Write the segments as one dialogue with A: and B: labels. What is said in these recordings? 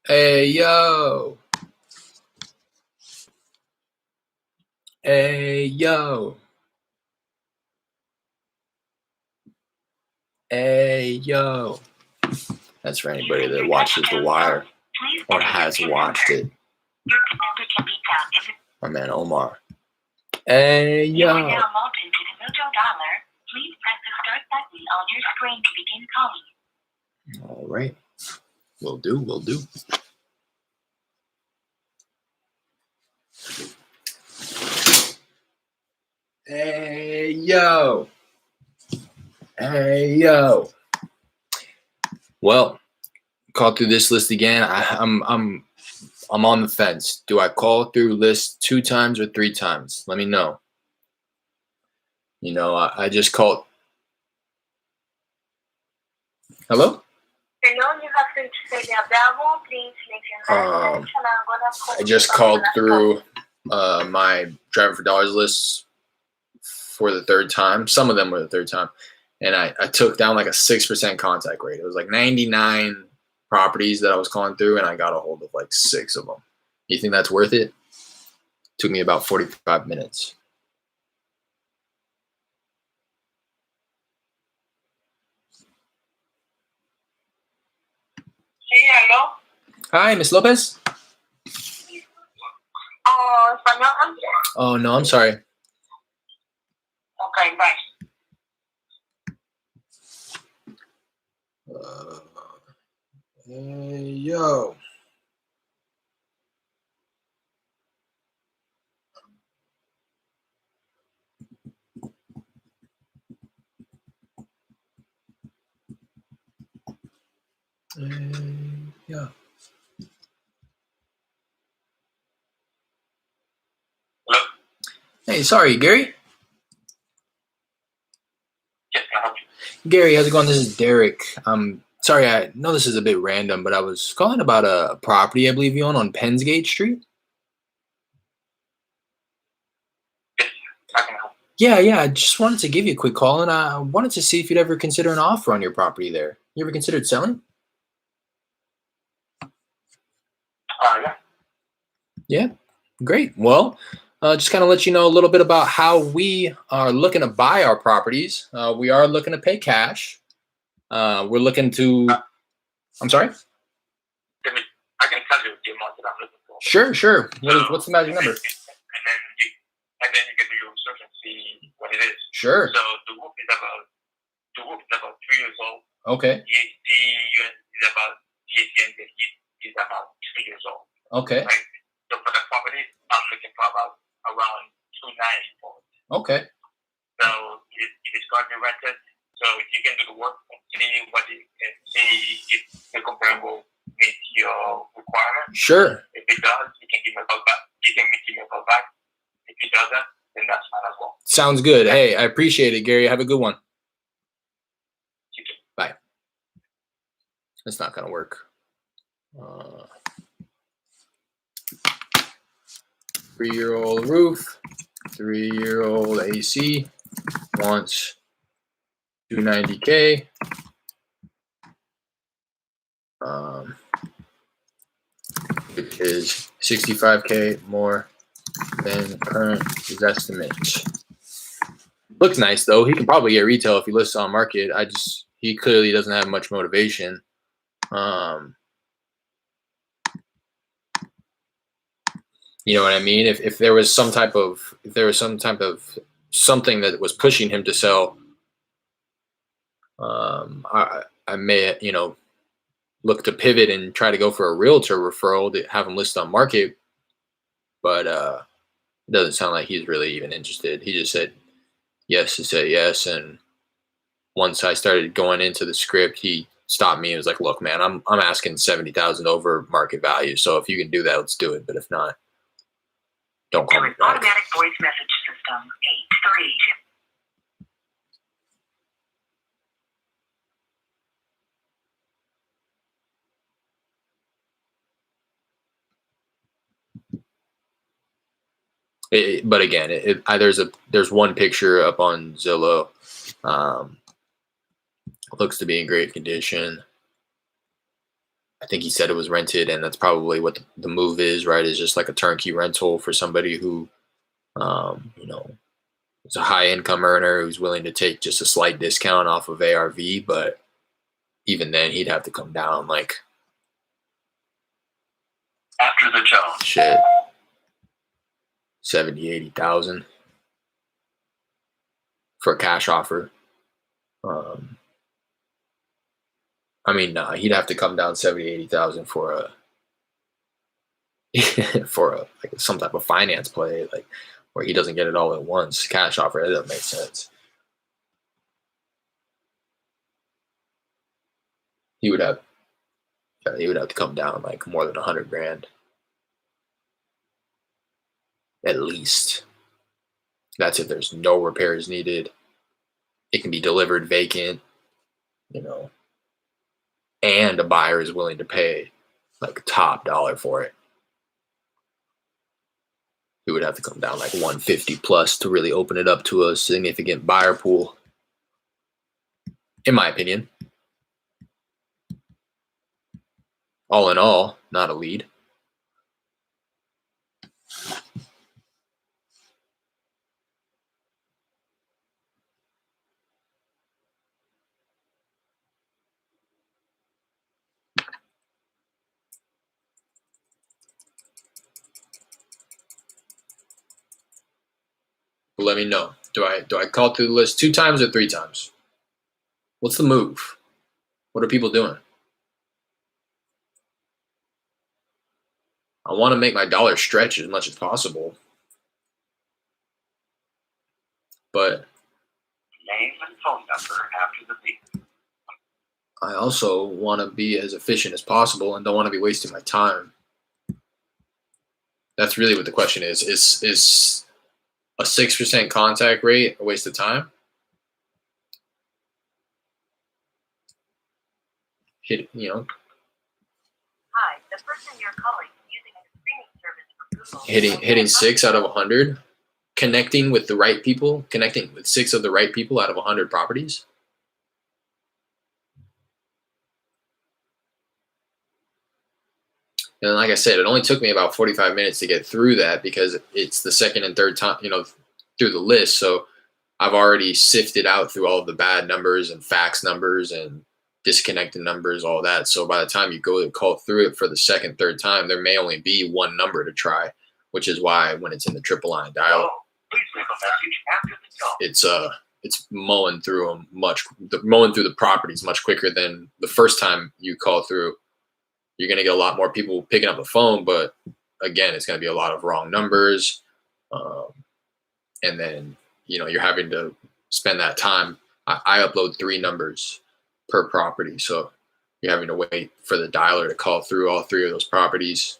A: Hey yo. Hey yo. Hey yo. That's for anybody that watches The Wire or has watched it. My man Omar. Hey yo. You are now logged into the Mojo Dialer. Please press the start button on your screen to begin calling. All right. Will do. Hey yo. Hey yo. Well, call through this list again. I'm on the fence. Do I call through list 2 times or 3 times? Let me know. You know, I just called. Hello?
B: Hello, you have reached Celia Bravo. Please leave your message and I'm gonna call
A: I just called through my Driving for Dollars lists for the 3rd time. Some of them were the 3rd time. And I took down like a 6% contact rate. It was like 99 properties that I was calling through, and I got a hold of like 6 of them. You think that's worth it? Took me about 45 minutes.
B: Hello.
A: Hi, Miss Lopez. Oh, no, I'm sorry.
B: Okay, bye.
A: Hey, yo. Yeah.
B: Hello?
A: Hey, sorry, Gary?
B: Yes, can I help you?
A: Gary, how's it going? This is Derek. Sorry, I know this is a bit random, but I was calling about a property I believe you own on Pennsgate Street.
B: Yes, I can help.
A: Yeah, I just wanted to give you a quick call, and I wanted to see if you'd ever consider an offer on your property there. You ever considered selling?
B: Yeah.
A: Yeah, great. Well, just kind of let you know a little bit about how we are looking to buy our properties. We are looking to pay cash. We're looking to. I'm sorry.
B: I can tell you the amount that I'm looking for.
A: Sure. What's the magic number?
B: And then you can do your research and see what it is.
A: Sure.
B: So the roof is about 3 years old.
A: Okay.
B: The unit is about the AC and the heat is about 2 years old.
A: Okay.
B: Right? So for the property, I'm looking for about around 290 for it.
A: Okay.
B: So it is currently rented. So if you can do the work and see what it can see if the comparable meets your requirement.
A: Sure.
B: If it does, you can give me a call back. If it doesn't, then that's fine as well.
A: Sounds good. Hey, I appreciate it, Gary. Have a good one.
B: You too.
A: Bye. That's not gonna work. 3-year-old roof, 3-year-old AC, wants 290K. Which is 65K more than current estimate. Looks nice though. He can probably get retail if he lists on market. He clearly doesn't have much motivation. You know what I mean? If there was some type of something that was pushing him to sell, I may look to pivot and try to go for a realtor referral to have him list on market. But it doesn't sound like he's really even interested. He just said yes to say yes, and once I started going into the script, he stopped me and was like, "Look, man, I'm asking 70,000 over market value. So if you can do that, let's do it. But if not, don't call me back."
B: Automatic voice message system 832.
A: But again, there's one picture up on Zillow. Looks to be in great condition. I think he said it was rented, and that's probably what the move is, right? Is just like a turnkey rental for somebody who, you know, is a high income earner who's willing to take just a slight discount off of ARV. But even then, he'd have to come down like
B: after the tone.
A: shit, 70, 80,000 for a cash offer. I mean, nah, he'd have to come down 70, 80,000 for a for a like some type of finance play, like where he doesn't get it all at once. Cash offer, that doesn't make sense. He would have, he would have to come down like more than 100 grand at least. That's if there's no repairs needed. It can be delivered vacant, you know, and a buyer is willing to pay like top dollar for it. He would have to come down like 150 plus to really open it up to a significant buyer pool, in my opinion. All in all, not a lead. But let me know. Do I call through the list 2 times or 3 times? What's the move? What are people doing? I want to make my dollar stretch as much as possible. But
B: Name and phone number after the beep.
A: I also want to be as efficient as possible and don't want to be wasting my time. That's really what the question is. Is a 6% contact rate a waste of time? Hit, you know,
C: Hi, the person you're calling is using a screening service for Google.
A: hitting 6 out of 100, connecting with the right people, connecting with 6 of the right people out of 100 properties. And like I said, it only took me about 45 minutes to get through that because it's the second and third time, through the list. So I've already sifted out through all of the bad numbers and fax numbers and disconnected numbers, all that. So by the time you go to call through it for the second, third time, there may only be one number to try, which is why when it's in the triple line dial,
B: Please leave a message after the tone.
A: it's mowing through the properties much quicker than the first time you call through. You're going to get a lot more people picking up the phone, but again, it's going to be a lot of wrong numbers. And then, you're having to spend that time. I upload 3 numbers per property. So you're having to wait for the dialer to call through all 3 of those properties.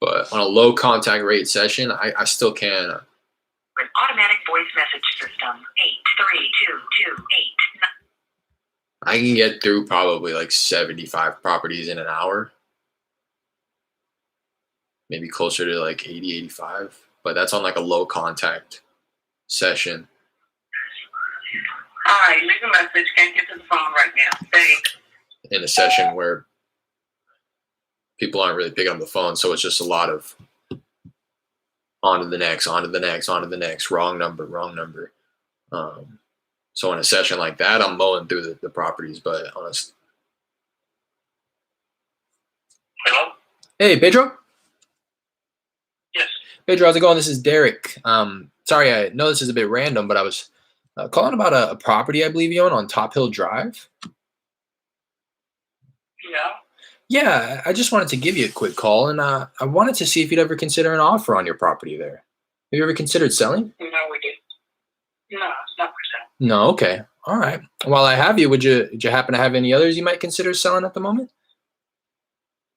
A: But on a low contact rate session, I still can.
C: An automatic voice message system, 83228.
A: I can get through probably like 75 properties in an hour. Maybe closer to like 80, 85. But that's on like a low contact session.
B: Hi, leave a message. Can't get to the phone right now. Thanks.
A: In a session where people aren't really picking up the phone. So it's just a lot of on to the next, on to the next, on to the next, wrong number, wrong number. So in a session like that, I'm mowing through the properties, but honest.
B: Hello?
A: Hey, Pedro?
B: Yes.
A: Pedro, how's it going? This is Derek. Sorry, I know this is a bit random, but I was calling about a property I believe you own on Top Hill Drive.
B: Yeah.
A: Yeah, I just wanted to give you a quick call, and I wanted to see if you'd ever consider an offer on your property there. Have you ever considered selling?
B: No, we didn't. No, it's not for sale.
A: No, okay. All right. While I have you, would you happen to have any others you might consider selling at the moment?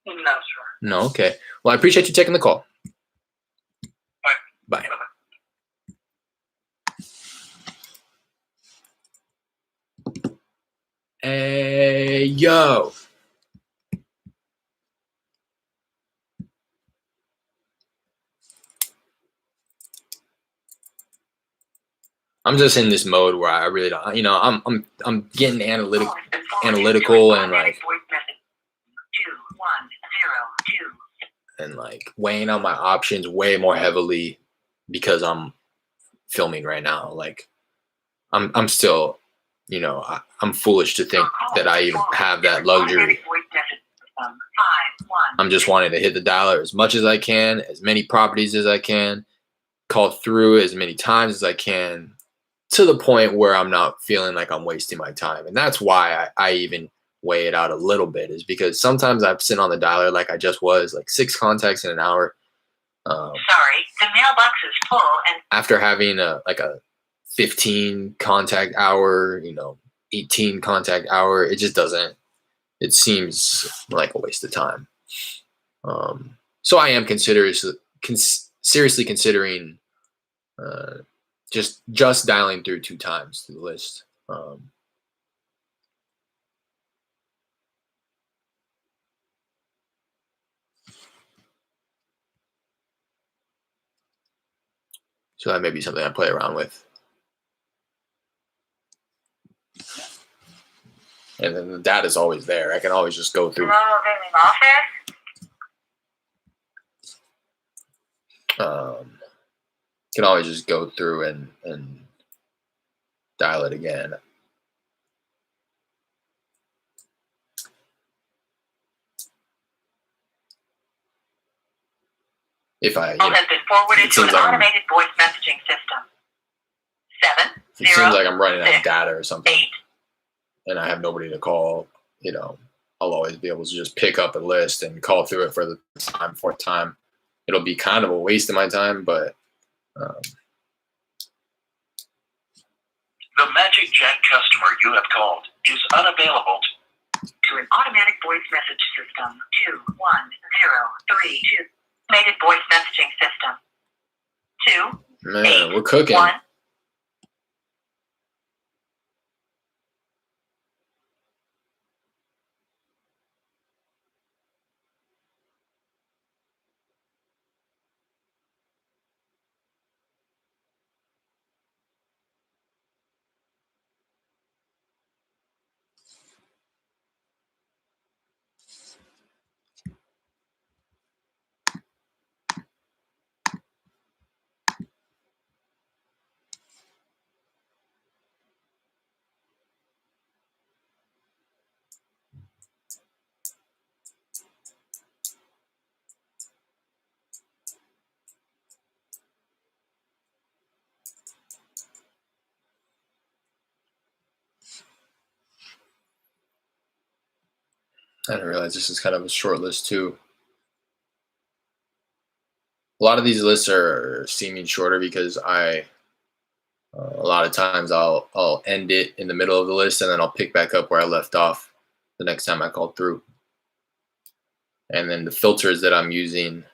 B: No, sir.
A: No, okay. Well, I appreciate you taking the call. Bye. Hey, yo. I'm just in this mode where I really don't, I'm getting analytical and like, and like weighing out my options way more heavily because I'm filming right now. Like I'm still, I'm foolish to think that I even have that luxury. I'm just wanting to hit the dialer as much as I can, as many properties as I can, call through as many times as I can, to the point where I'm not feeling like I'm wasting my time. And that's why I even weigh it out a little bit, is because sometimes I sit on the dialer like I just was, like 6 contacts in an hour.
C: Sorry, the mailbox is full, and
A: after having a 15 contact hour, 18 contact hour, it just doesn't, it seems like a waste of time. So I am seriously considering just dialing through 2 times to the list. So that may be something I play around with. And then the data's always there. I can always just go through.
C: hello, office.
A: Can always just go through and dial it again. If I,
C: Call has been forwarded to an automated voice messaging system. 7
A: it seems like I'm running out of data or something,
C: 8.
A: and I have nobody to call, I'll always be able to just pick up a list and call through it for the 4th time. It'll be kind of a waste of my time, but
D: the Magic Jack customer you have called is unavailable.
C: To an automatic voice message system. 21032. Automated voice messaging system. 2
A: man,
C: 8
A: we're cooking.
C: 1.
A: I didn't realize this is kind of a short list too. A lot of these lists are seeming shorter because a lot of times I'll end it in the middle of the list and then I'll pick back up where I left off the next time I call through. And then the filters that I'm using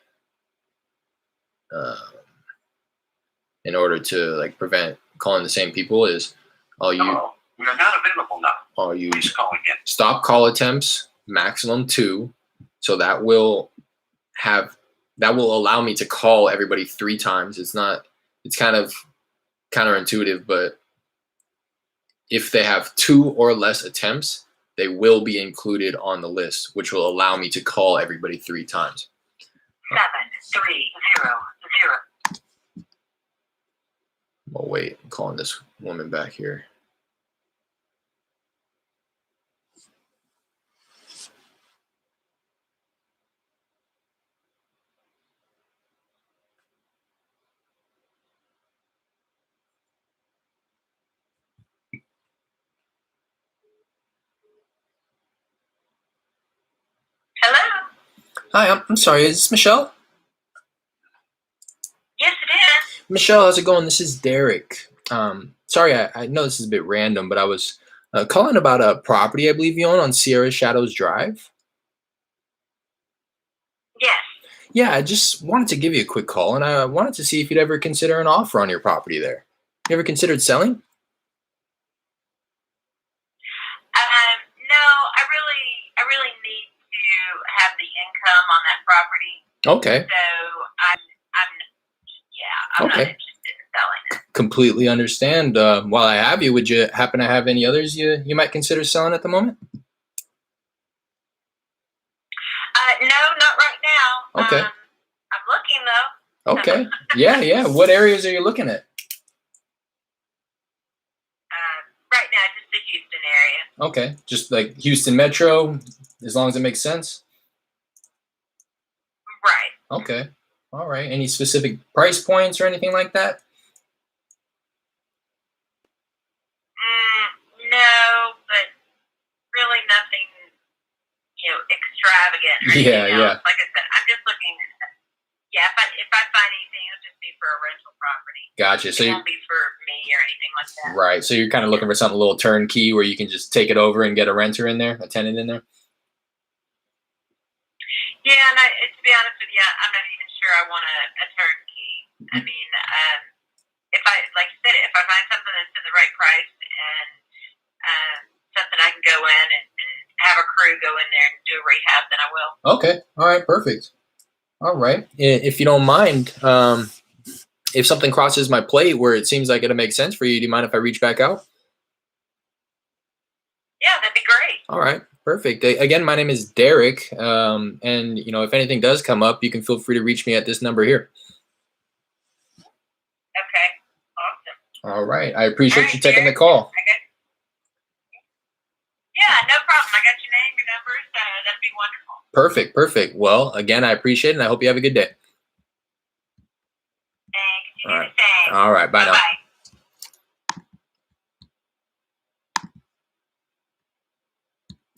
A: in order to prevent calling the same people is I'll use
D: Hello, we are not available now.
A: I'll use
D: Please call again.
A: stop call attempts, maximum 2. So that will allow me to call everybody 3 times. It's kind of counterintuitive, but if they have 2 or less attempts, they will be included on the list, which will allow me to call everybody 3 times.
C: 730.
A: Oh wait, I'm calling this woman back here.
C: Hello?
A: Hi, I'm sorry, is this Michelle?
C: Yes, it is.
A: Michelle, how's it going? This is Derek. Sorry, I know this is a bit random, but I was calling about a property I believe you own on Sierra Shadows Drive.
C: Yes.
A: Yeah, I just wanted to give you a quick call, and I wanted to see if you'd ever consider an offer on your property there. You ever considered selling?
C: No, I really need to have the income on that property.
A: Okay.
C: So I'm not
A: Okay.
C: interested in selling it.
A: completely understand. While I have you, would you happen to have any others you might consider selling at the moment?
C: No, not right now.
A: Okay.
C: I'm looking though.
A: Okay. Yeah. What areas are you looking at?
C: Right now, just the Houston area.
A: Okay. Just like Houston Metro, as long as it makes sense.
C: Right.
A: Okay. All right. Any specific price points or anything like that?
C: No, but really nothing, extravagant or anything else. Like I said, I'm just looking. Yeah, if I find anything, it'll just be for a rental property.
A: Gotcha. So
C: it won't be for me or anything like that.
A: Right. So you're kind of looking for something a little turnkey where you can just take it over and get a renter in there, a tenant in there.
C: Yeah, and to be honest with you, I'm not even sure I want a turnkey. I mean, if I find something that's in the right price and something I can go in and have a crew go in there and do a rehab, then I will.
A: Okay. All right. Perfect. All right. If you don't mind, if something crosses my plate where it seems like it'll make sense for you, do you mind if I reach back out?
C: Yeah, that'd be great.
A: All right. Perfect. Again, my name is Derek. And if anything does come up, you can feel free to reach me at this number here.
C: Okay. Awesome.
A: All right. I appreciate you taking the call.
C: Yeah, no problem. I got your name, your numbers. That'd be wonderful.
A: Perfect. Well, again, I appreciate it, and I hope you have a good day.
C: Thanks. You
A: All
C: do
A: right.
C: the same.
A: All right. Bye now.
C: Bye-bye.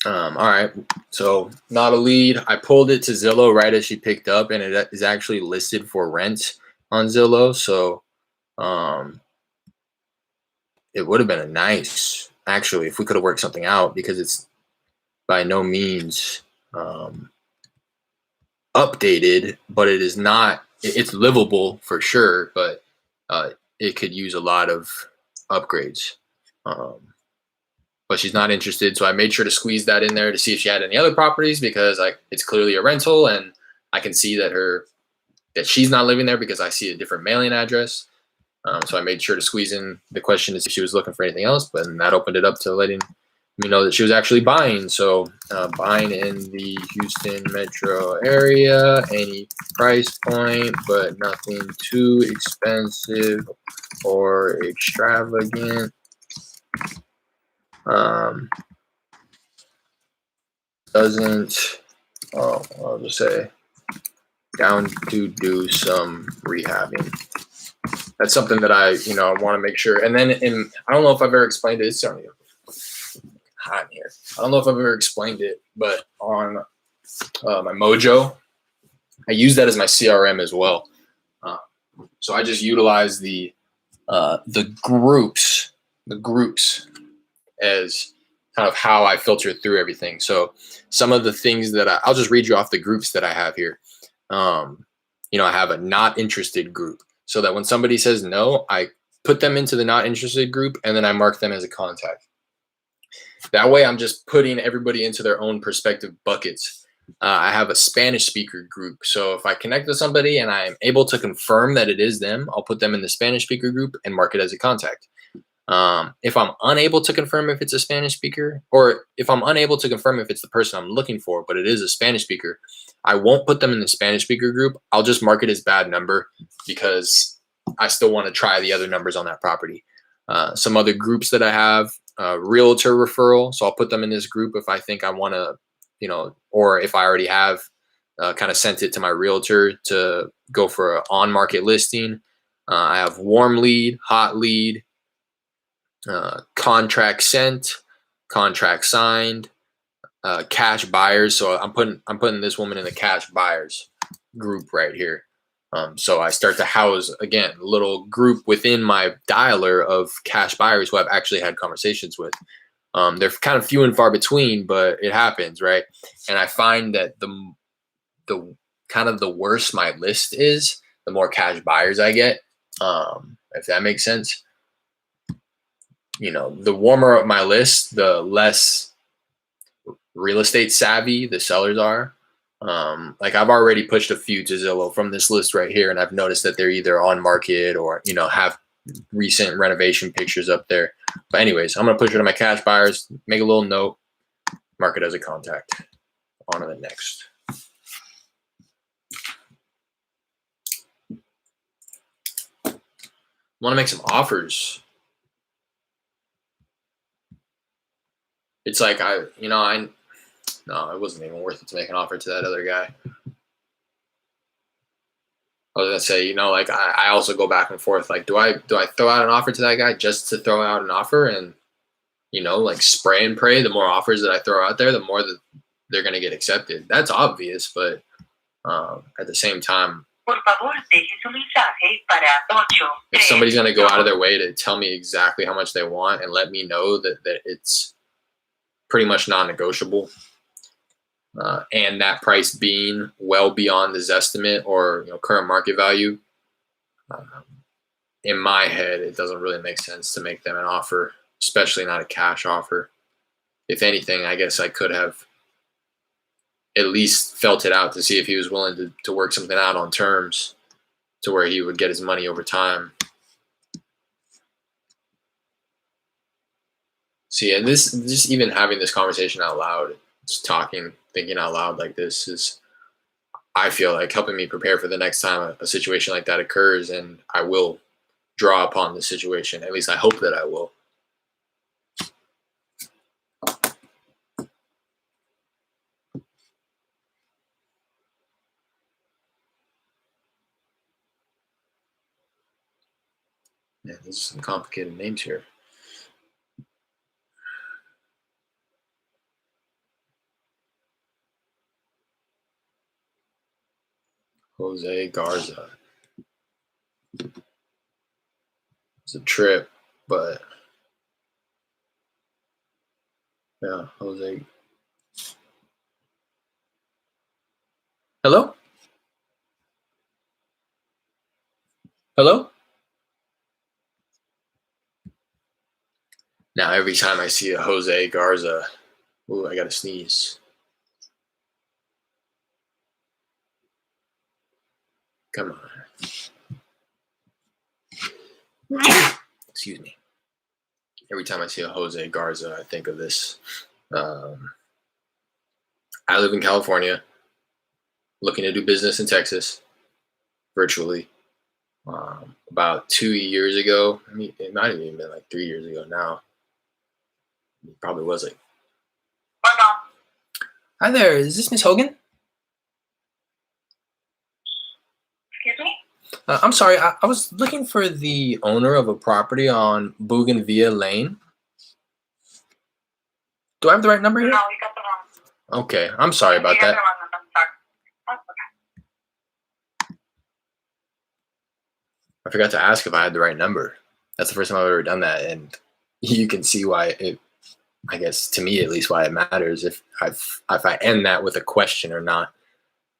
A: All right. So not a lead. I pulled it to Zillow right as she picked up, and it is actually listed for rent on Zillow. So it would have been a nice, actually, if we could have worked something out, because it's by no means updated, but it is not, it's livable for sure, but it could use a lot of upgrades. But she's not interested, so I made sure to squeeze that in there to see if she had any other properties, because it's clearly a rental, and I can see that she's not living there because I see a different mailing address. So I made sure to squeeze in the question to see if she was looking for anything else, but that opened it up to letting me know that she was actually buying. So buying in the Houston metro area, any price point, but nothing too expensive or extravagant. I'll just say down to do some rehabbing. That's something that I want to make sure. And then I don't know if I've ever explained it. It's starting to get hot in here. I don't know if I've ever explained it, but on my Mojo, I use that as my CRM as well. So I just utilize the groups as kind of how I filter through everything. So some of the things that I'll just read you off the groups that I have here. I have a not interested group, so that when somebody says no, I put them into the not interested group, and then I mark them as a contact. That way I'm just putting everybody into their own perspective buckets. I have a Spanish speaker group. So if I connect with somebody and I am able to confirm that it is them, I'll put them in the Spanish speaker group and mark it as a contact. If I'm unable to confirm if it's a Spanish speaker, or if I'm unable to confirm if it's the person I'm looking for, but it is a Spanish speaker, I won't put them in the Spanish speaker group. I'll just mark it as bad number, because I still want to try the other numbers on that property. Some other groups that I have, realtor referral. So I'll put them in this group if I think I want to, or if I already have kind of sent it to my realtor to go for an on-market listing. I have warm lead, hot lead, contract sent, contract signed, cash buyers. So I'm putting this woman in the cash buyers group right here. So I start to house, again, a little group within my dialer of cash buyers who I've actually had conversations with. They're kind of few and far between, but it happens, right? And I find that the kind of the worse my list is, the more cash buyers I get, if that makes sense. The warmer up my list, the less real estate savvy the sellers are. I've already pushed a few to Zillow from this list right here, and I've noticed that they're either on market or, have recent renovation pictures up there. But anyways, I'm gonna push it to my cash buyers, make a little note, mark it as a contact. On to the next. Want to make some offers. It's like no, it wasn't even worth it to make an offer to that other guy. I was gonna say, like I also go back and forth. Like, do I throw out an offer to that guy just to throw out an offer and like spray and pray? The more offers that I throw out there, the more that they're gonna get accepted. That's obvious, but at the same time, if somebody's gonna go out of their way to tell me exactly how much they want and let me know that it's pretty much non-negotiable, and that price being well beyond the Zestimate or current market value, in my head, it doesn't really make sense to make them an offer, especially not a cash offer. If anything, I guess I could have at least felt it out to see if he was willing to work something out on terms to where he would get his money over time. See, and this, just even having this conversation out loud, just thinking out loud like this is, I feel like, helping me prepare for the next time a situation like that occurs, and I will draw upon the situation. At least I hope that I will. Yeah, there's some complicated names here. Jose Garza. It's a trip, but yeah, Jose. Hello? Hello? Now, every time I see a Jose Garza, ooh, I gotta sneeze. Come on. Excuse me. Every time I see a Jose Garza, I think of this. I live in California, looking to do business in Texas, virtually. About 2 years ago, I mean, it might have even been like 3 years ago now. It probably was like. Hi there, is this Miss Hogan?
C: Excuse me?
A: I'm sorry, I was looking for the owner of a property on Bougainvillea Lane. Do I have the right number here?
C: No, you got the wrong.
A: Okay, I'm sorry about that. I forgot to ask if I had the right number. That's the first time I've ever done that, and you can see why it, I guess to me at least, why it matters if I end that with a question or not,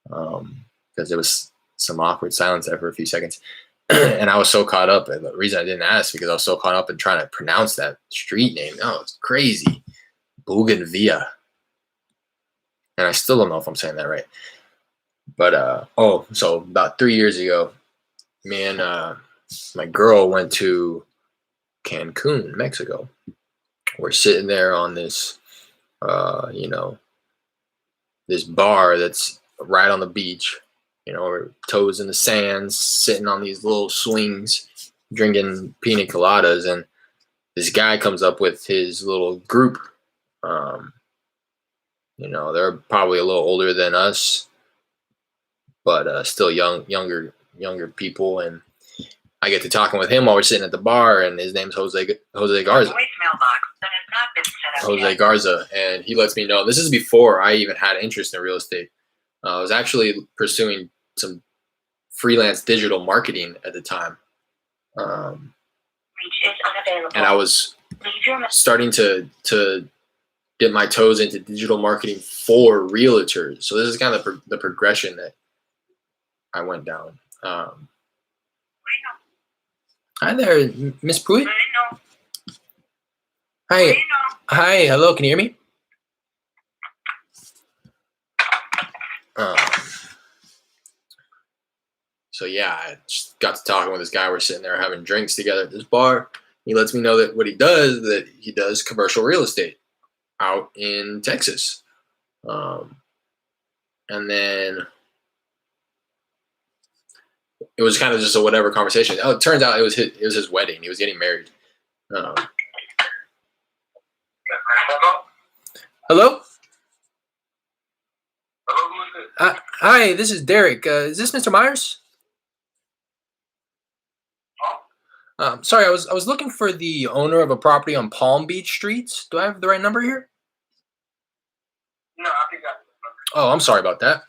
A: because there was some awkward silence there for a few seconds, and I was so caught up. And the reason I didn't ask because I was so caught up in trying to pronounce that street name. Oh, it's crazy, Bougainvillea, and I still don't know if I'm saying that right. But so about 3 years ago, me and my girl went to Cancun, Mexico. We're sitting there on this, this bar that's right on the beach. We're toes in the sands, sitting on these little swings, drinking pina coladas, and this guy comes up with his little group. They're probably a little older than us, but still younger people, and I get to talking with him while we're sitting at the bar, and his name's Jose Garza. Jose Garza, and he lets me know. This is before I even had interest in real estate. I was actually pursuing some freelance digital marketing at the time, and I was starting to dip my toes into digital marketing for realtors. So this is kind of the progression that I went down. Hi there, Miss Pruitt. Hi. Hi, hello, can you hear me? So yeah, I just got to talking with this guy. We're sitting there having drinks together at this bar. He lets me know that what he does, that he does commercial real estate out in Texas. And then it was kind of just a whatever conversation. Oh, it turns out it was his wedding. He was getting married. Hello?
B: Hello, who is it?
A: Hi, this is Derek. Is this Mr. Myers? Sorry, I was looking for the owner of a property on Palm Beach Street. Do I have the right number here?
B: No, I think that's the number.
A: Oh, I'm sorry about that.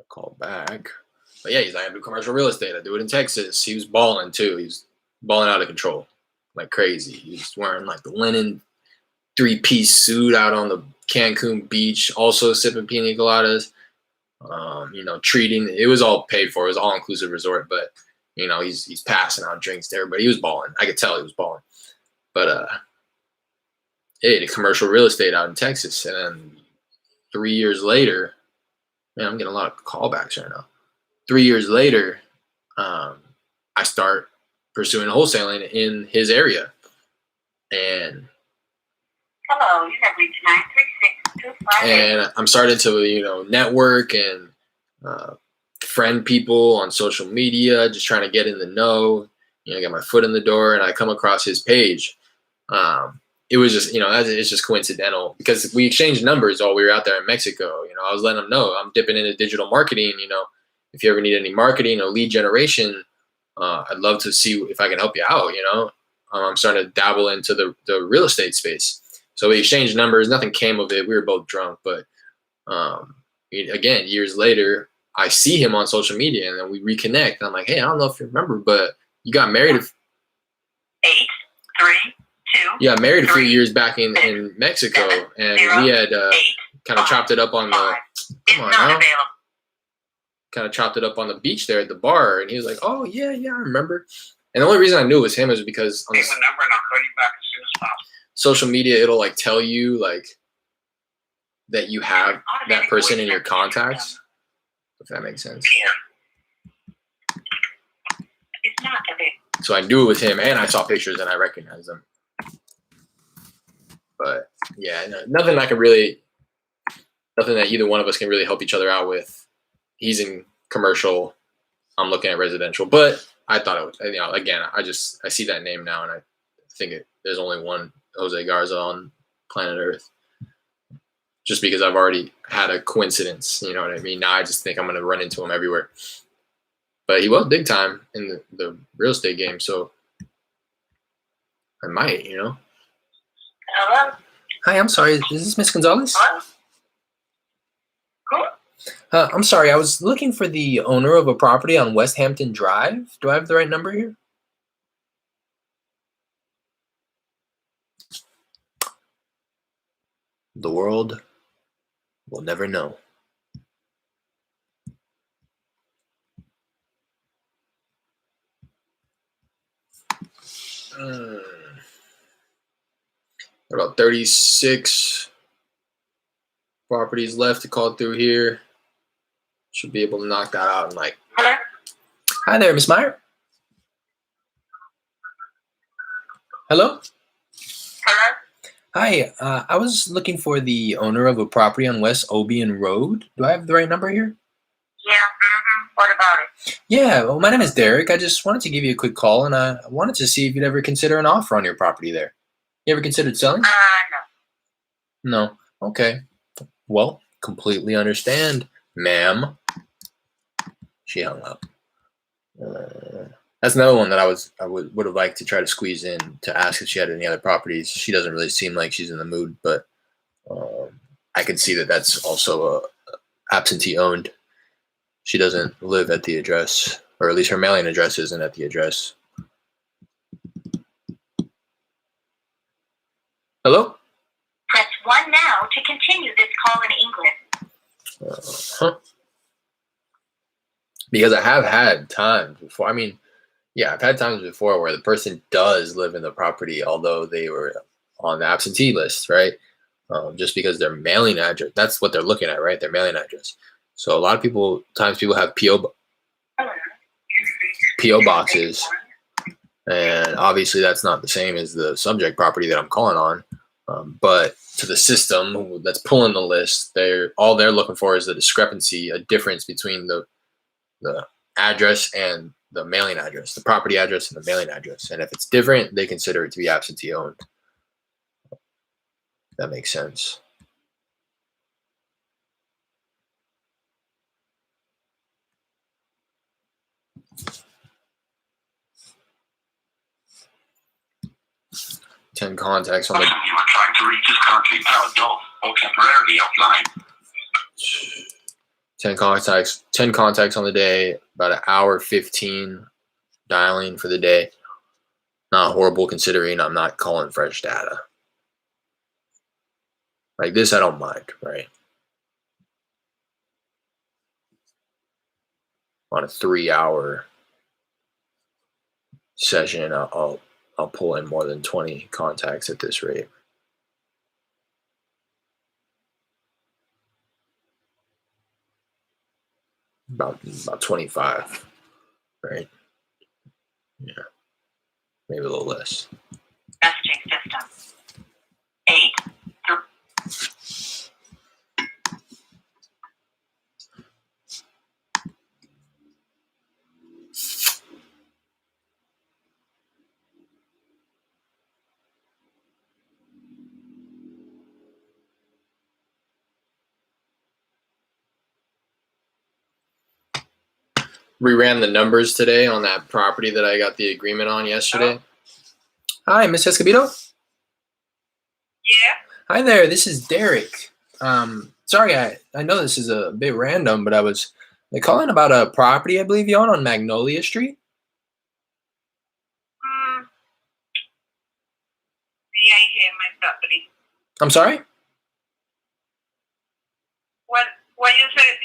A: I'll call back. But yeah, he's like, I do commercial real estate. I do it in Texas. He was balling too. He's balling out of control, like crazy. He's wearing like the linen 3-piece suit out on the Cancun beach, also sipping pina coladas. Treating, it was all paid for. It was all inclusive resort, but he's passing out drinks to everybody. He was balling. I could tell he was balling. But hey, the commercial real estate out in Texas, and then 3 years later, man, I'm getting a lot of callbacks right now. 3 years later, I start pursuing wholesaling in his area, and
C: Hello, you have reached 936-258.
A: and I'm starting to network and friend people on social media, just trying to get in the know, get my foot in the door, and I come across his page. It was just, it's just coincidental because we exchanged numbers while we were out there in Mexico. I was letting him know I'm dipping into digital marketing. If you ever need any marketing or lead generation, I'd love to see if I can help you out. I'm starting to dabble into the real estate space. So we exchanged numbers. Nothing came of it. We were both drunk, but again, years later, I see him on social media, and then we reconnect. And I'm like, hey, I don't know if you remember, but you got married.
C: 8, 3, 2.
A: You got married a few years back in Mexico, and we had kind of chopped it up on the. Come on now. Kind of chopped it up on the beach there at the bar, and he was like, "Oh yeah, I remember." And the only reason I knew it was him was because on
B: Leave a number and I'll call you back as soon as possible.
A: social media, it'll like tell you like that you have that person in your contacts. If that makes sense.
C: It's not available.
A: So I knew it was him, and I saw pictures and I recognized him. But yeah, nothing that either one of us can really help each other out with. He's in commercial. I'm looking at residential, but I thought it was, again, I see that name now, and I think there's only one Jose Garza on planet Earth. Just because I've already had a coincidence, you know what I mean? Now I just think I'm going to run into him everywhere. But he was big time in the real estate game, so I might,
C: Hello?
A: Hi, I'm sorry. Is this Miss Gonzalez?
C: Hello? Who?
A: I'm sorry. I was looking for the owner of a property on West Hampton Drive. Do I have the right number here? The world will never know. About 36 properties left to call through here. Should be able to knock that out in like.
C: Hello?
A: Hi there, Miss Meyer. Hello?
C: Hello?
A: Hi, I was looking for the owner of a property on West Obion Road. Do I have the right number here?
C: Yeah, What about it?
A: Yeah, well, my name is Derek. I just wanted to give you a quick call, and I wanted to see if you'd ever consider an offer on your property there. You ever considered selling?
C: No.
A: No. Okay. Well, completely understand, ma'am. She hung up. That's another one that I would have liked to try to squeeze in to ask if she had any other properties. She doesn't really seem like she's in the mood, but I could see that that's also absentee owned. She doesn't live at the address, or at least her mailing address isn't at the address. Hello?
C: Press 1 now to continue this call in English.
A: Because I have had times before. I've had times before where the person does live in the property, although they were on the absentee list, right? just because their mailing address, that's what they're looking at, right? Their mailing address. So a lot of people have PO boxes, and obviously that's not the same as the subject property that I'm calling on. But to the system that's pulling the list, they're looking for is the discrepancy, a difference between the address and the mailing address, the property address and the mailing address. And if it's different, they consider it to be absentee owned. That makes sense. Ten contacts on the.
D: You are trying to reach is currently powered off or temporarily offline.
A: 10 contacts on the day, about an hour 15 dialing for the day. Not horrible considering I'm not calling fresh data. Like this, I don't mind, right? On a 3-hour session, I'll pull in more than 20 contacts at this rate. About 25, right? Yeah, maybe a little less.
C: Messaging system. 8.
A: Reran the numbers today on that property that I got the agreement on yesterday. Hi, Miss Escobedo.
C: Yeah.
A: Hi there. This is Derek. Sorry, I know this is a bit random, but I was calling about a property I believe you own on Magnolia Street.
C: Yeah, I hear my property.
A: I'm sorry.
C: What you said?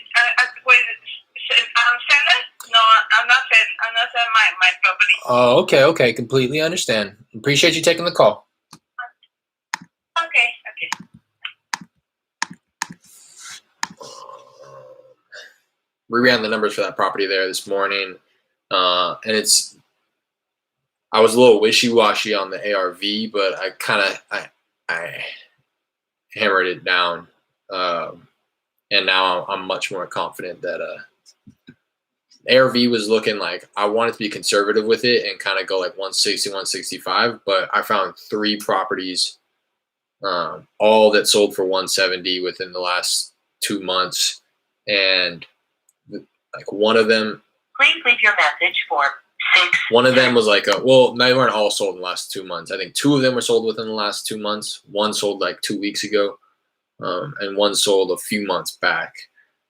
C: I'm selling? No, I'm not selling my property.
A: Oh, okay. Completely understand. Appreciate you taking the call.
C: Okay.
A: Reran the numbers for that property there this morning, and I was a little wishy-washy on the ARV, but I hammered it down, and now I'm much more confident that ARV was looking like I wanted to be conservative with it and kind of go like 160, 165, but I found 3 properties, all that sold for 170 within the last 2 months, and like one of them.
C: Please leave your message for 6.
A: One of them was like they weren't all sold in the last 2 months. I think 2 of them were sold within the last 2 months. One sold like 2 weeks ago, and one sold a few months back.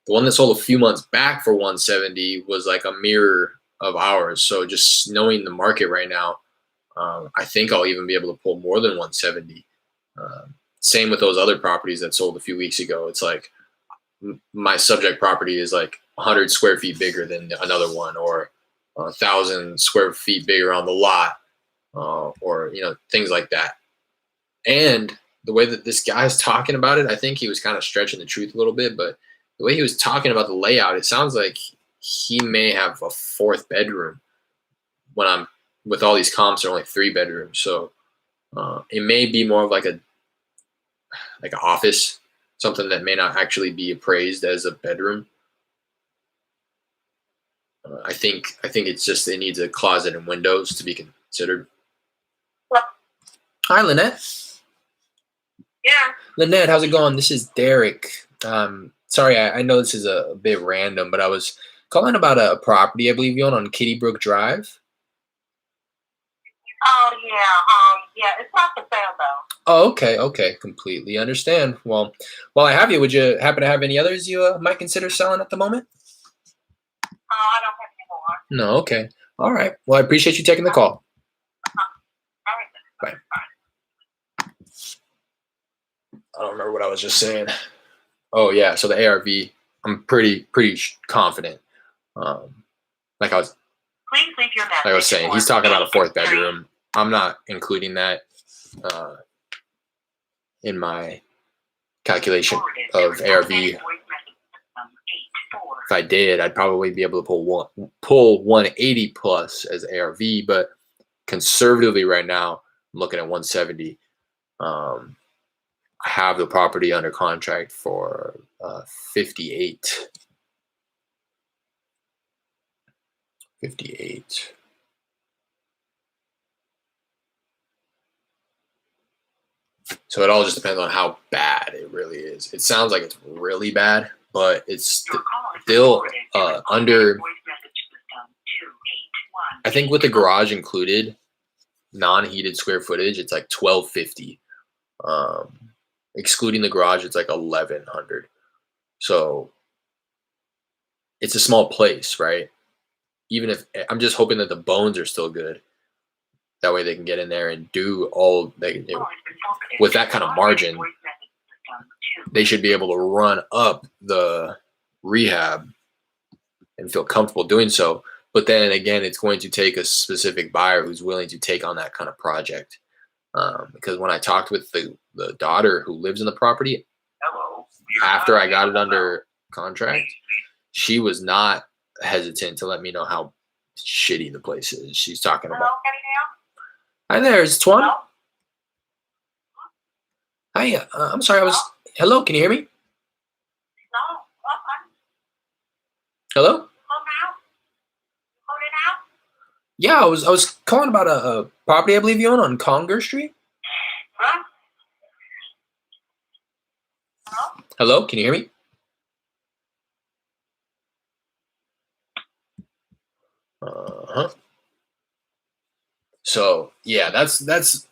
A: The one that sold a few months back for 170 was like a mirror of ours. So just knowing the market right now, I think I'll even be able to pull more than 170. Same with those other properties that sold a few weeks ago. It's like my subject property is like 100 square feet bigger than another one, or 1,000 square feet bigger on the lot, or things like that. And the way that this guy's talking about it, I think he was kind of stretching the truth a little bit, but the way he was talking about the layout, it sounds like he may have a 4th bedroom when I'm with all these comps are only 3 bedrooms. So it may be more of like an office, something that may not actually be appraised as a bedroom. I think it's just it needs a closet and windows to be considered.
C: Well,
A: hi, Lynette.
C: Yeah.
A: Lynette, how's it going? This is Derek. Sorry, I know this is a bit random, but I was calling about a property I believe you own on Kitty Brook Drive.
C: Oh, yeah. It's not for sale, though.
A: Oh, okay. Completely understand. Well, while I have you, would you happen to have any others you might consider selling at the moment?
C: I don't have any more.
A: No, okay. All right. Well, I appreciate you taking the call.
C: All right.
A: Bye. I don't remember what I was just saying. Oh, yeah. So the ARV, I'm pretty confident. Like I was saying, he's talking about a 4th bedroom. I'm not including that in my calculation of ARV. If I did, I'd probably be able to pull 180 plus as ARV, but conservatively right now, I'm looking at 170. I have the property under contract for 58. 58. So it all just depends on how bad it really is. It sounds like it's really bad, but it's still under. I think with the garage included, non-heated square footage, it's like 1,250. Excluding the garage, it's like 1,100. So it's a small place, right? Even if I'm just hoping that the bones are still good. That way they can get in there and do all they with that kind of margin. They should be able to run up the rehab and feel comfortable doing so. But then again, it's going to take a specific buyer who's willing to take on that kind of project. Because when I talked with the daughter who lives in the property, after I got it under contract, she was not hesitant to let me know how shitty the place is. She's talking about. Hi there, it's Twan. Hi, I'm sorry. Hello, can you hear me? Hello. Yeah, I was calling about a property I believe you own on Conger Street. Hello, can you hear me? So yeah, that's it's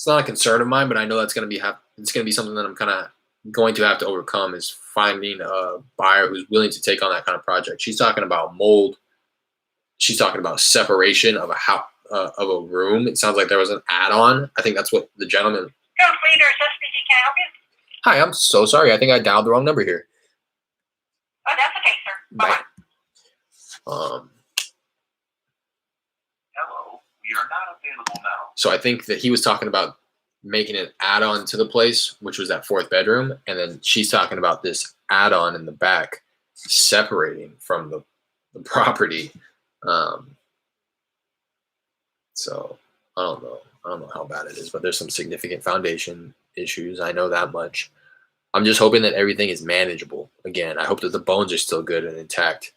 A: not a concern of mine, but I know that's gonna be something that I'm kind of going to have to overcome is finding a buyer who's willing to take on that kind of project. She's talking about mold. She's talking about separation of a house of a room. It sounds like there was an add-on. I think that's what the gentleman. Hi, I'm so sorry. I think I dialed the wrong number here.
C: Oh, that's okay, sir.
A: Bye.
D: Hello, you're not available now.
A: So I think that he was talking about making an add-on to the place, which was that fourth bedroom, and then she's talking about this add-on in the back separating from the property. So I don't know how bad it is, but there's some significant foundation issues. I know that much. I'm just hoping that everything is manageable. Again, I hope that the bones are still good and intact.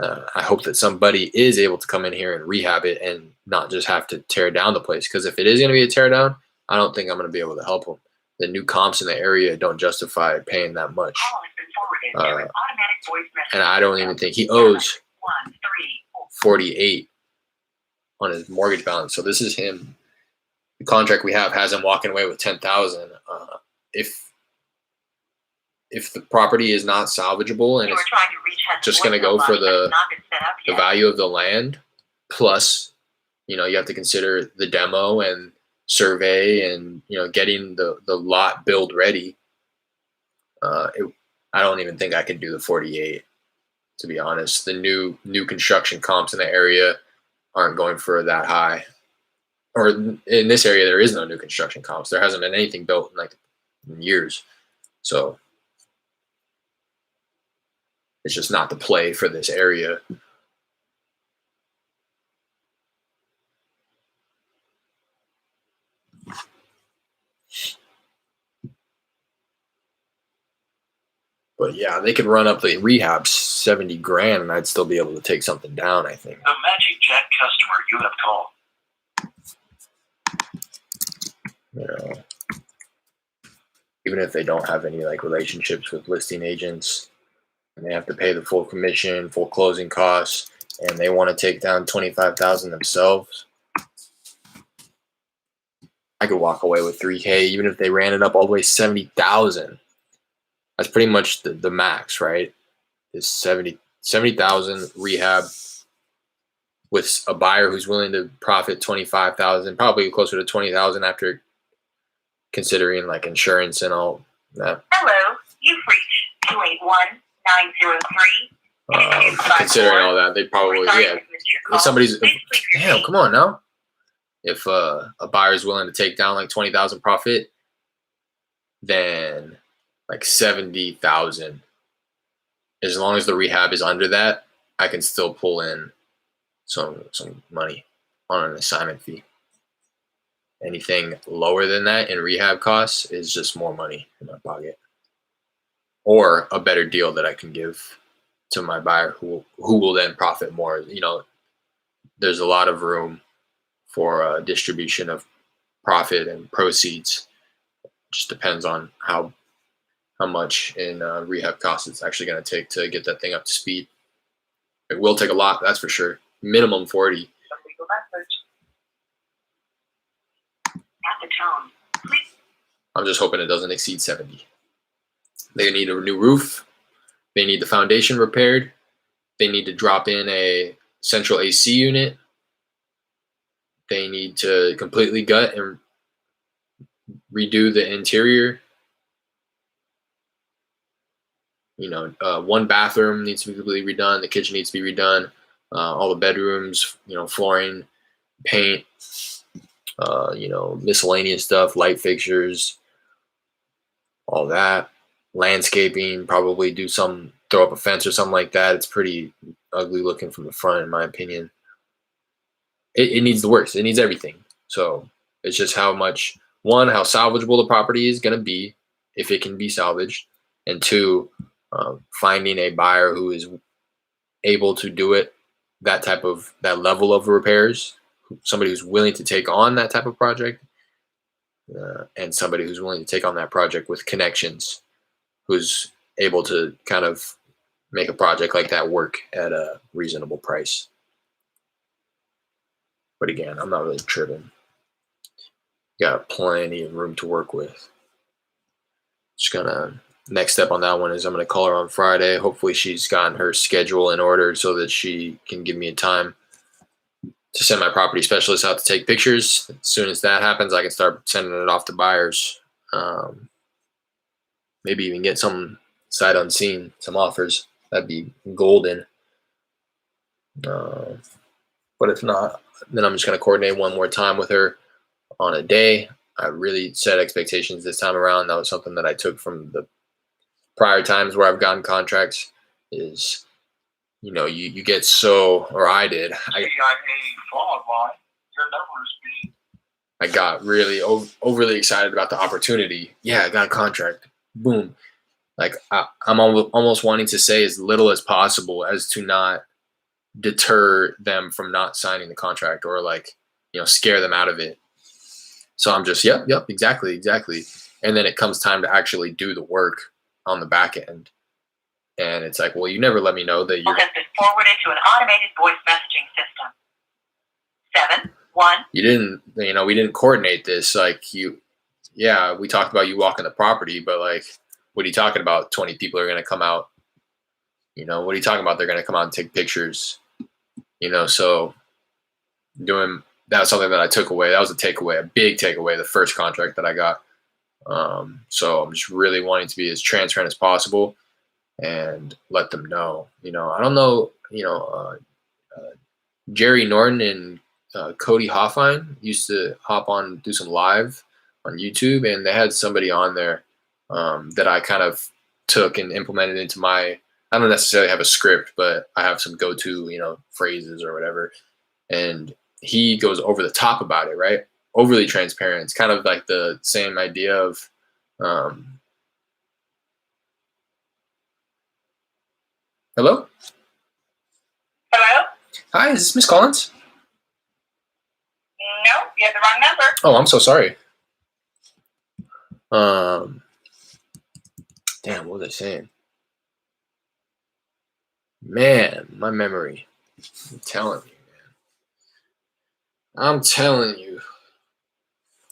A: I hope that somebody is able to come in here and rehab it and not just have to tear down the place. Because if it is going to be a tear down, I don't think I'm going to be able to help them. The new comps in the area don't justify paying that much. And I don't even think he owes 48 on his mortgage balance. So this is him. The contract we have has him walking away with 10,000. If the property is not salvageable and it's just going to go for the value of the land, plus, you have to consider the demo and survey and, getting the lot build ready. I don't even think I can do the 48, to be honest. The new construction comps in the area aren't going for that high. Or in this area, there is no new construction comps. There hasn't been anything built in years. So it's just not the play for this area. But yeah, they could run up the rehab 70 grand and I'd still be able to take something down, I think.
D: The Magic Jack customer you have called.
A: Even if they don't have any relationships with listing agents and they have to pay the full commission, full closing costs, and they want to take down 25,000 themselves, I could walk away with 3K, even if they ran it up all the way 70,000. That's pretty much the max, right? Is 70,000 rehab with a buyer who's willing to profit 25,000, probably closer to 20,000 after considering insurance and all that.
C: Hello, you've reached 281-903.
A: Considering all that, they probably If somebody's damn, come on now. If a buyer is willing to take down 20,000 profit, than like 70,000. As long as the rehab is under that, I can still pull in some money on an assignment fee. Anything lower than that in rehab costs is just more money in my pocket, or a better deal that I can give to my buyer who will then profit more. There's a lot of room for distribution of profit and proceeds. Just depends on how much in rehab costs it's actually going to take to get that thing up to speed. It will take a lot, that's for sure. Minimum 40.
C: At the tone, please.
A: I'm just hoping it doesn't exceed 70. They need a new roof. They need the foundation repaired. They need to drop in a central AC unit. They need to completely gut and redo the interior. One bathroom needs to be completely redone. The kitchen needs to be redone. All the bedrooms, flooring, paint, miscellaneous stuff, light fixtures, all that. Landscaping, probably throw up a fence or something like that. It's pretty ugly looking from the front, in my opinion. It needs the works. It needs everything. So it's just how salvageable the property is going to be, if it can be salvaged, and two, finding a buyer who is able to do it, that level of repairs, somebody who's willing to take on that type of project, and somebody who's willing to take on that project with connections, who's able to kind of make a project like that work at a reasonable price. But again, I'm not really tripping. Got plenty of room to work with. Next step on that one is I'm going to call her on Friday. Hopefully she's gotten her schedule in order so that she can give me a time to send my property specialist out to take pictures. As soon as that happens, I can start sending it off to buyers. Maybe even get some sight unseen, some offers. That'd be golden. But if not, then I'm just going to coordinate one more time with her on a day. I really set expectations this time around. That was something that I took from the prior times where I've gotten contracts, is, you get I did. I got really overly excited about the opportunity. Yeah, I got a contract. Boom. Like I'm almost wanting to say as little as possible as to not deter them from not signing the contract, or scare them out of it. So I'm just, yep, exactly. And then it comes time to actually do the work on the back end. And it's like, well, you never let me know that you're...
C: has been forwarded to an automated voice messaging system. 7-1.
A: You didn't, we didn't coordinate this. We talked about you walking the property, but what are you talking about? 20 people are going to come out. What are you talking about? They're going to come out and take pictures. So that was something that I took away. That was a big takeaway, the first contract that I got. So I'm just really wanting to be as transparent as possible and let them know. I don't know, Jerry Norton and Cody Hoffine used to hop on, do some live on YouTube, and they had somebody on there that I kind of took and implemented into my... I don't necessarily have a script, but I have some go-to, phrases or whatever. And he goes over the top about it, right? Overly transparent. It's kind of like the same idea of, hello?
C: Hello?
A: Hi, is this Miss Collins?
C: No, you have the wrong number.
A: Oh, I'm so sorry. Damn, what was I saying? Man, my memory. I'm telling you, man. I'm telling you.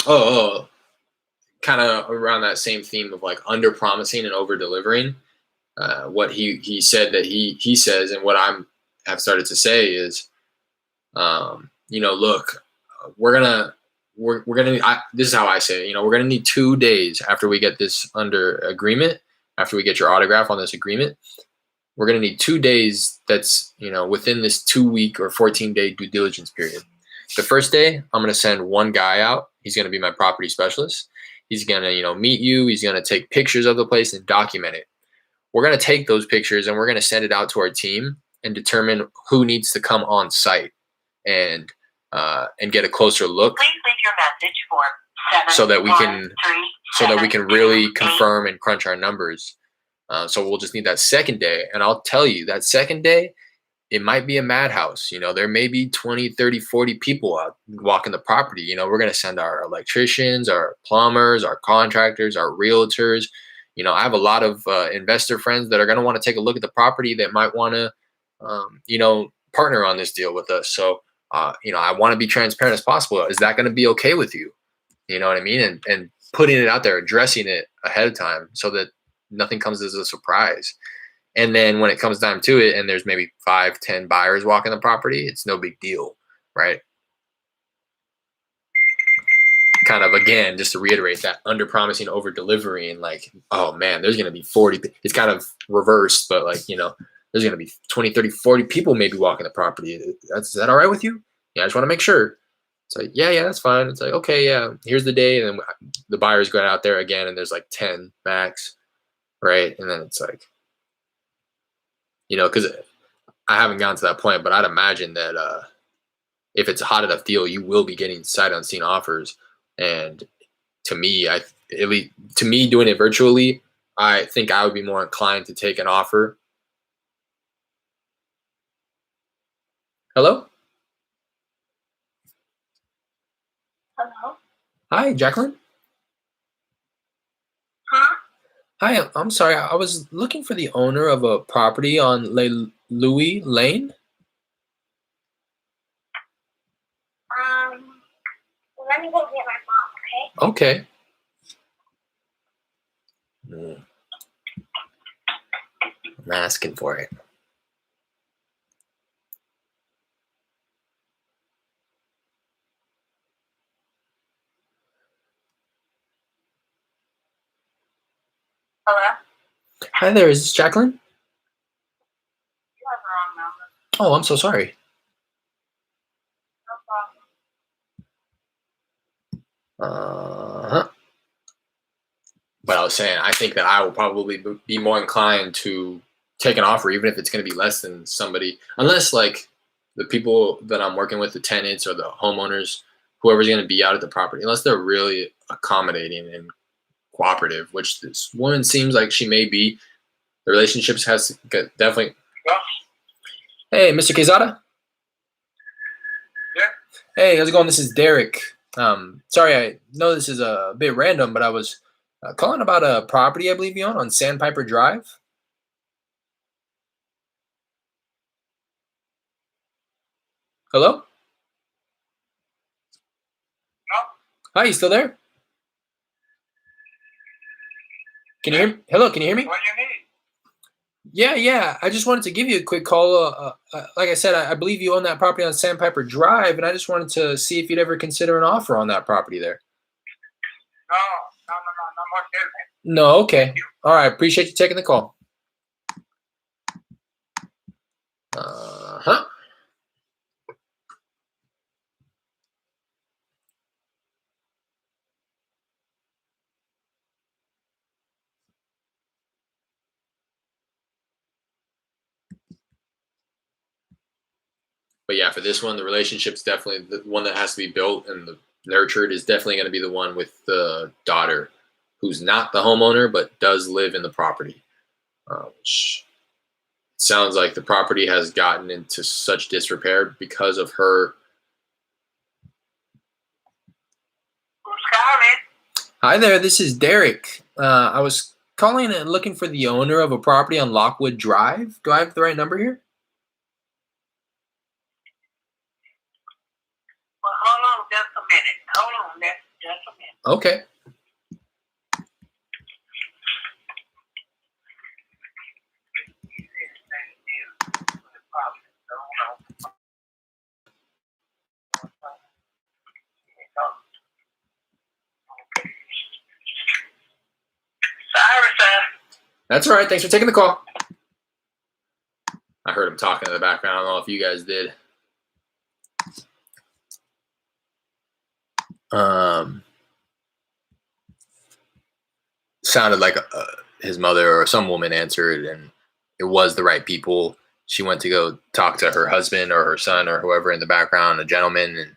A: Oh, kind of around that same theme of under promising and over delivering. What he said that he says, and what have started to say is, look, we're gonna this is how I say it, we're gonna need 2 days after we get this under agreement, after we get your autograph on this agreement. We're going to need 2 days that's, within this 2-week or 14-day due diligence period. The first day, I'm going to send one guy out. He's going to be my property specialist. He's gonna, meet you. He's gonna take pictures of the place and document it. We're gonna take those pictures and we're gonna send it out to our team and determine who needs to come on site and get a closer look.
C: Please leave your message for
A: so that we can really confirm and crunch our numbers. So we'll just need that second day. And I'll tell you, that second day, it might be a madhouse. There may be 20, 30, 40 people out walking the property. We're going to send our electricians, our plumbers, our contractors, our realtors. I have a lot of investor friends that are going to want to take a look at the property that might want to, partner on this deal with us. So, I want to be transparent as possible. Is that going to be okay with you? You know what I mean? And putting it out there, addressing it ahead of time so that nothing comes as a surprise. And then when it comes time to it and there's maybe 5, 10 buyers walking the property, it's no big deal, right? Kind of, again, just to reiterate that, under promising, over delivering, like, oh man, there's going to be 40. It's kind of reversed, but there's going to be 20, 30, 40 people maybe walking the property. Is that all right with you? Yeah, I just want to make sure. It's like, yeah, that's fine. It's like, okay, yeah, here's the day. And then the buyers go out there again, and there's like 10 max, right? And then it's like, because I haven't gotten to that point, but I'd imagine that if it's a hot enough deal, you will be getting sight unseen offers. And to me, doing it virtually, I think I would be more inclined to take an offer. Hello?
C: Hello?
A: Hi, Jacqueline.
C: Huh?
A: Hi, I'm sorry. I was looking for the owner of a property on Louis Lane.
C: Let me go get my mom, okay?
A: Okay. I'm asking for it.
C: Hello?
A: Hi there, is this Jacqueline?
C: You have the wrong number.
A: Oh, I'm so sorry.
C: No problem.
A: But I was saying, I think that I will probably be more inclined to take an offer, even if it's going to be less than somebody, unless like the people that I'm working with, the tenants or the homeowners, whoever's going to be out at the property, unless they're really accommodating and cooperative, which this woman seems like she may be. The relationships has definitely.
B: Yeah.
A: Hey, Mr. Quezada.
B: Yeah.
A: Hey, how's it going? This is Derek. Sorry, I know this is a bit random, but I was calling about a property I believe you own on Sandpiper Drive. Hello?
B: No.
A: Hi, you still there? Can you hear me? Hello, can you hear me?
B: What do you need?
A: Yeah. I just wanted to give you a quick call. Like I said, I believe you own that property on Sandpiper Drive, and I just wanted to see if you'd ever consider an offer on that property there.
B: No more business.
A: No, okay. All right, appreciate you taking the call. Uh-huh. But yeah, for this one, the relationship's definitely the one that has to be built and nurtured is definitely going to be the one with the daughter, who's not the homeowner but does live in the property. Which sounds like the property has gotten into such disrepair because of her.
C: Who's calling?
A: Hi there, this is Derek. I was calling and looking for the owner of a property on Lockwood Drive. Do I have the right number here?
C: Well, hold on just a minute. Hold on just a minute.
A: Okay.
C: Sorry, sir.
A: That's all right. Thanks for taking the call. I heard him talking in the background. I don't know if you guys did. sounded like his mother or some woman answered, and it was the right people. She went to go talk to her husband or her son or whoever in the background, a gentleman, and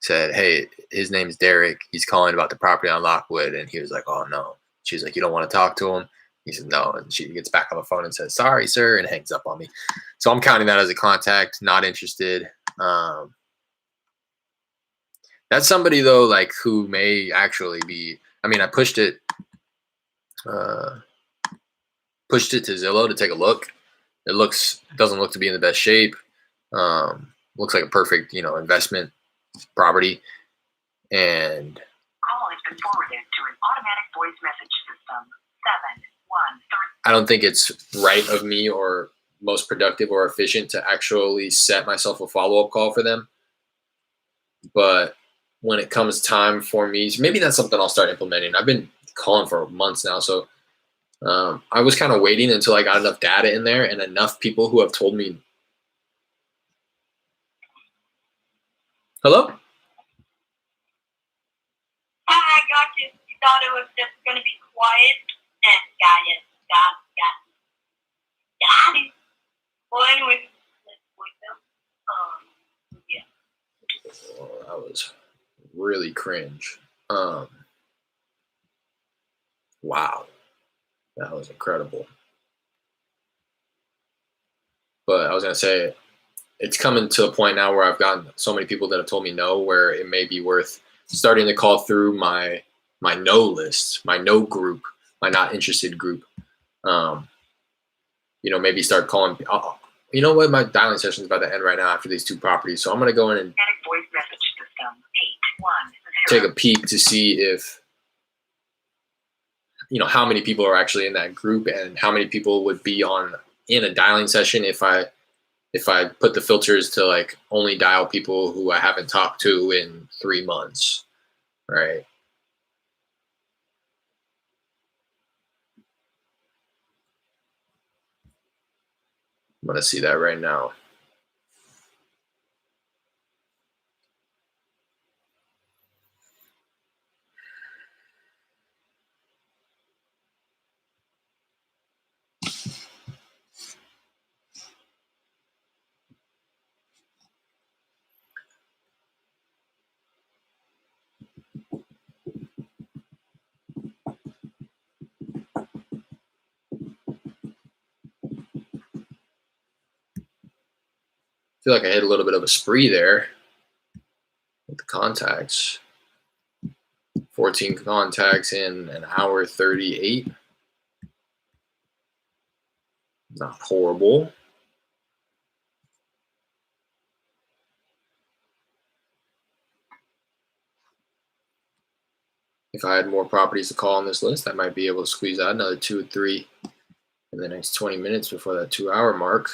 A: said, "Hey, his name's Derek. He's calling about the property on Lockwood." And he was like, "Oh no." She's like, "You don't want to talk to him?" He said, "No." And she gets back on the phone and says, "Sorry, sir," and hangs up on me. So I'm counting that as a contact, not interested. That's somebody though, like who may actually be. I mean, I pushed it to Zillow to take a look. It doesn't look to be in the best shape. Looks like a perfect, investment property. And
E: call has been forwarded to an automatic voice message system. 713.
A: I don't think it's right of me or most productive or efficient to actually set myself a follow-up call for them. But when it comes time for me, maybe that's something I'll start implementing. I've been calling for months now, so I was kind of waiting until I got enough data in there and enough people who have told me. Hello?
E: I got you. You thought it was just going to be quiet? Got it. Got it. Well, anyway, yeah.
A: Oh, that was really cringe. Wow. That was incredible. But I was going to say, it's coming to a point now where I've gotten so many people that have told me no, where it may be worth starting to call through my no list, my no group, my not interested group. Maybe start calling. You know what? My dialing session is about to end right now after these two properties. So I'm going to go in and
E: voice message system 810.
A: take a peek to see if, how many people are actually in that group and how many people would be in a dialing session if I put the filters to like only dial people who I haven't talked to in 3 months, right? I'm going to see that right now. I feel like I hit a little bit of a spree there with the contacts. 14 contacts in an hour 38. Not horrible. If I had more properties to call on this list, I might be able to squeeze out another 2 or 3 in the next 20 minutes before that 2-hour mark.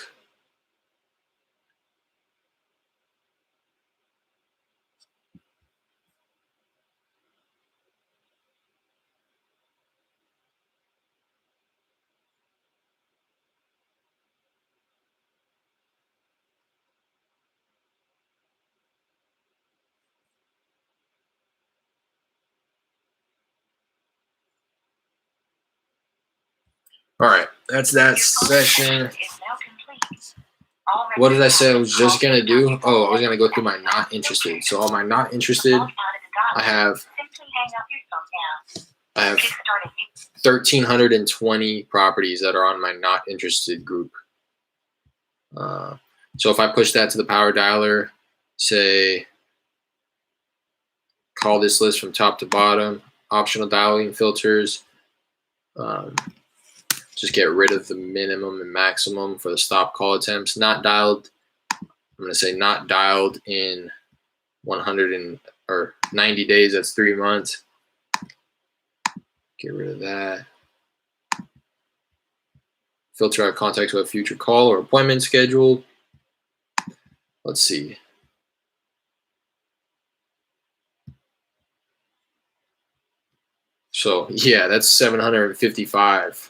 A: All right, that's that session. What did I say I was just going to do? Oh, I was going to go through my not interested. So all my not interested, I have 1,320 properties that are on my not interested group. So if I push that to the power dialer, say, call this list from top to bottom, optional dialing filters, just get rid of the minimum and maximum for the stop call attempts. Not dialed. I'm going to say not dialed in 90 days. That's 3 months. Get rid of that. Filter out contacts with a future call or appointment scheduled. Let's see. So yeah, that's 755.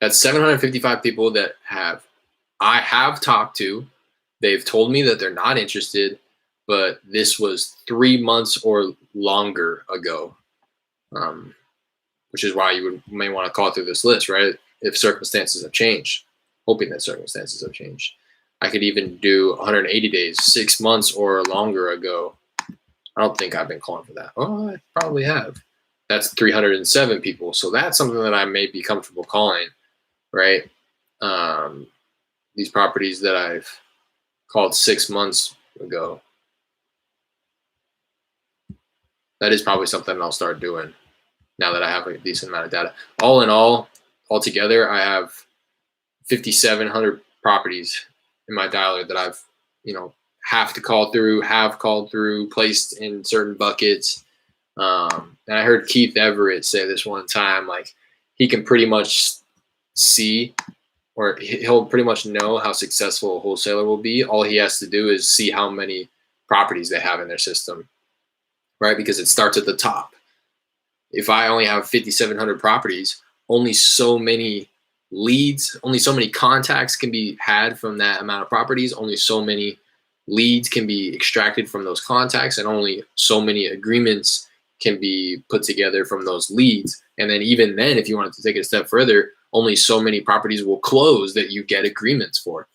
A: That's 755 people that I have talked to. They've told me that they're not interested, but this was 3 months or longer ago. which is why you may want to call through this list, right? If circumstances have changed, hoping that circumstances have changed. I could even do 180 days, 6 months or longer ago. I don't think I've been calling for that. Oh, I probably have. That's 307 people. So that's something that I may be comfortable calling, right? These properties that I've called 6 months ago. That is probably something I'll start doing now that I have a decent amount of data. All in all, altogether, I have 5,700 properties in my dialer that I've, have called through, placed in certain buckets. And I heard Keith Everett say this one time, like he can pretty much see, or he'll pretty much know how successful a wholesaler will be. All he has to do is see how many properties they have in their system, right? Because it starts at the top. If I only have 5,700 properties, only so many leads, only so many contacts can be had from that amount of properties, only so many leads can be extracted from those contacts, and only so many agreements can be put together from those leads. And then even then, if you wanted to take it a step further, only so many properties will close that you get agreements for.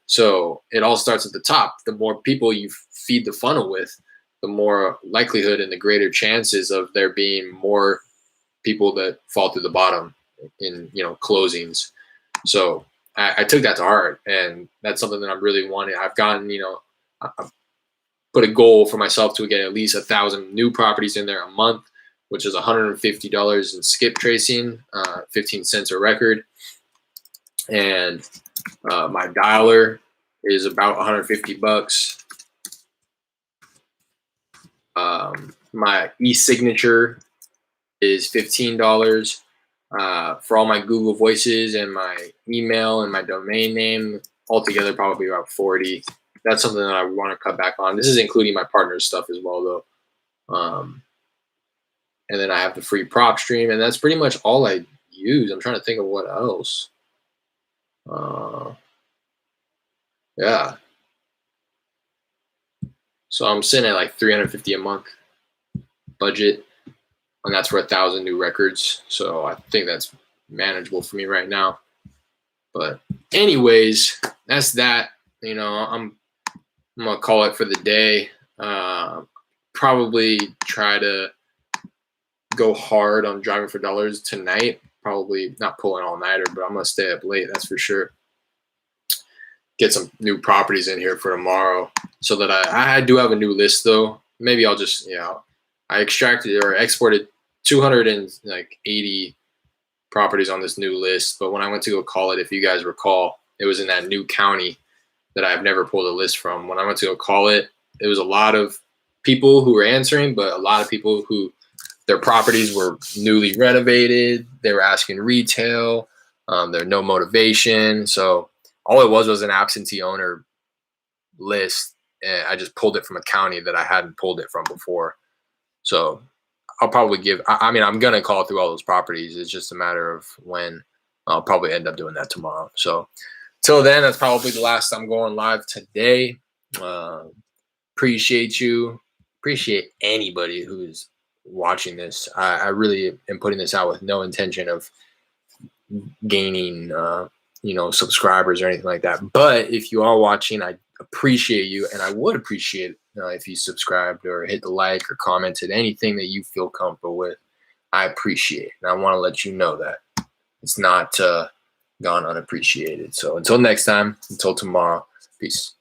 A: So it all starts at the top. The more people you feed the funnel with, the more likelihood and the greater chances of there being more people that fall through the bottom in closings. So I took that to heart, and that's something that I'm really wanting. I've gotten, I've put a goal for myself to get at least 1,000 new properties in there a month, which is $150 in skip tracing, 15 cents a record. And my dialer is about $150. My e-signature is $15. For all my Google Voices and my email and my domain name, altogether probably about $40. That's something that I want to cut back on. This is including my partner's stuff as well, though. And then I have the free prop stream, and that's pretty much all I use. I'm trying to think of what else. Yeah. So I'm sitting at like $350 a month budget, and that's for 1,000 new records. So I think that's manageable for me right now. But anyways, that's that. I'm gonna call it for the day. Probably try to go hard on driving for dollars tonight. Probably not pulling all nighter, but I'm gonna stay up late. That's for sure. Get some new properties in here for tomorrow, so that I do have a new list though. Maybe I'll just I extracted or exported 280 properties on this new list. But when I went to go call it, if you guys recall, it was in that new county that I've never pulled a list from. When I went to go call it, it was a lot of people who were answering, but a lot of people who their properties were newly renovated. They were asking retail. There's no motivation. So all it was an absentee owner list. And I just pulled it from a county that I hadn't pulled it from before. So I'll probably I'm going to call through all those properties. It's just a matter of when. I'll probably end up doing that tomorrow. So till then, that's probably the last I'm going live today. Appreciate you. Appreciate anybody who's watching this. I really am putting this out with no intention of gaining, subscribers or anything like that. But if you are watching, I appreciate you, and I would appreciate if you subscribed or hit the like or commented, anything that you feel comfortable with. I appreciate it, and I want to let you know that it's not gone unappreciated. So until next time, until tomorrow, peace.